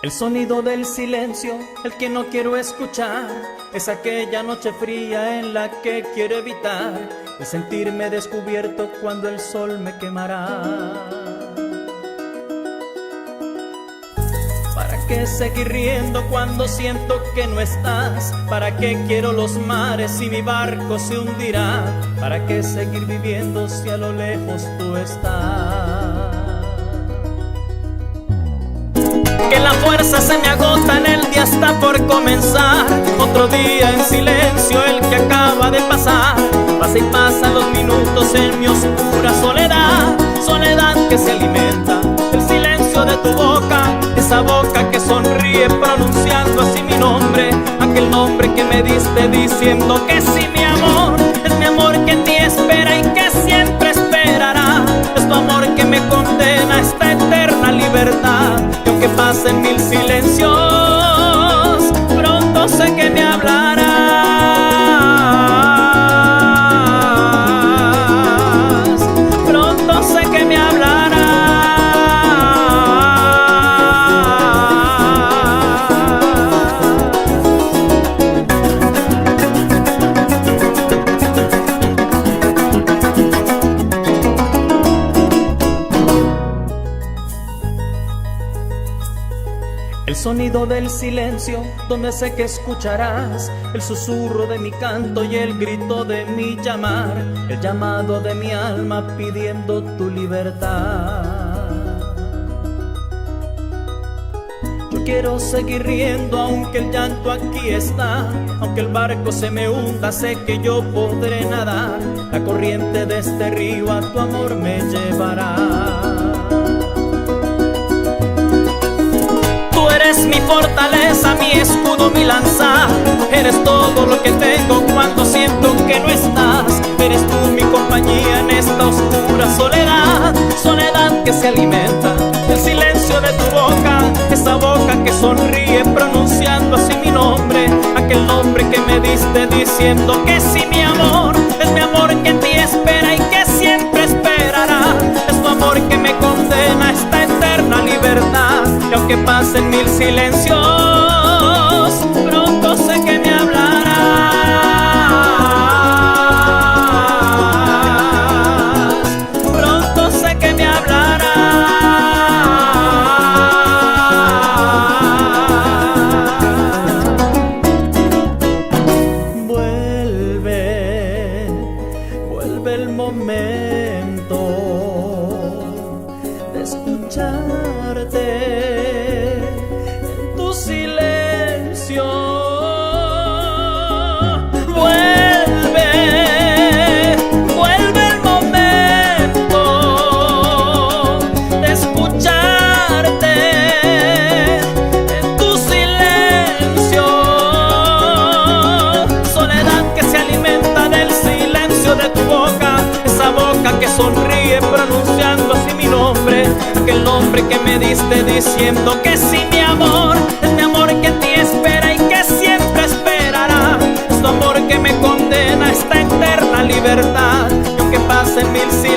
El sonido del silencio, el que no quiero escuchar, es aquella noche fría en la que quiero evitar el sentirme descubierto cuando el sol me quemará. ¿Para qué seguir riendo cuando siento que no estás? ¿Para qué quiero los mares si mi barco se hundirá? ¿Para qué seguir viviendo si a lo lejos tú estás? Que la fuerza se me agota, en el día está por comenzar. Otro día en silencio, el que acaba de pasar. Pasa y pasan los minutos en mi oscura soledad. Soledad que se alimenta del silencio de tu boca, esa boca que sonríe pronunciando así mi nombre, aquel nombre que me diste diciendo que sí, mi amor. Es mi amor que en ti espera y que siempre esperará. Es tu amor que me condena a esta eterna libertad. Y aunque pasen mil silencios, pronto sé que me hablarás. Pronto sé que me hablarás. El sonido del silencio, donde sé que escucharás el susurro de mi canto y el grito de mi llamar, el llamado de mi alma pidiendo tu libertad. Yo quiero seguir riendo aunque el llanto aquí está, aunque el barco se me hunda, sé que yo podré nadar. La corriente de este río a tu amor me llevará. Eres mi fortaleza, mi escudo, mi lanza. Eres todo lo que tengo cuando siento que no estás. Eres tú mi compañía en esta oscura soledad. Soledad que se alimenta del silencio de tu boca, esa boca que sonríe pronunciando así mi nombre, aquel nombre que me diste diciendo que sí, mi amor. Es mi amor que en ti espera y que siempre esperará. Es tu amor que me condena a esta eterna libertad. Y aunque pasen mil silencios, pronto sé que me hablarás. Pronto sé que me hablarás. Vuelve, vuelve el momento de escucharte. Que sonríe pronunciando así mi nombre, aquel nombre que me diste diciendo que sí, mi amor. Es mi amor que en ti espera y que siempre esperará. Es tu amor que me condena a esta eterna libertad. Y aunque pasen mil siglos,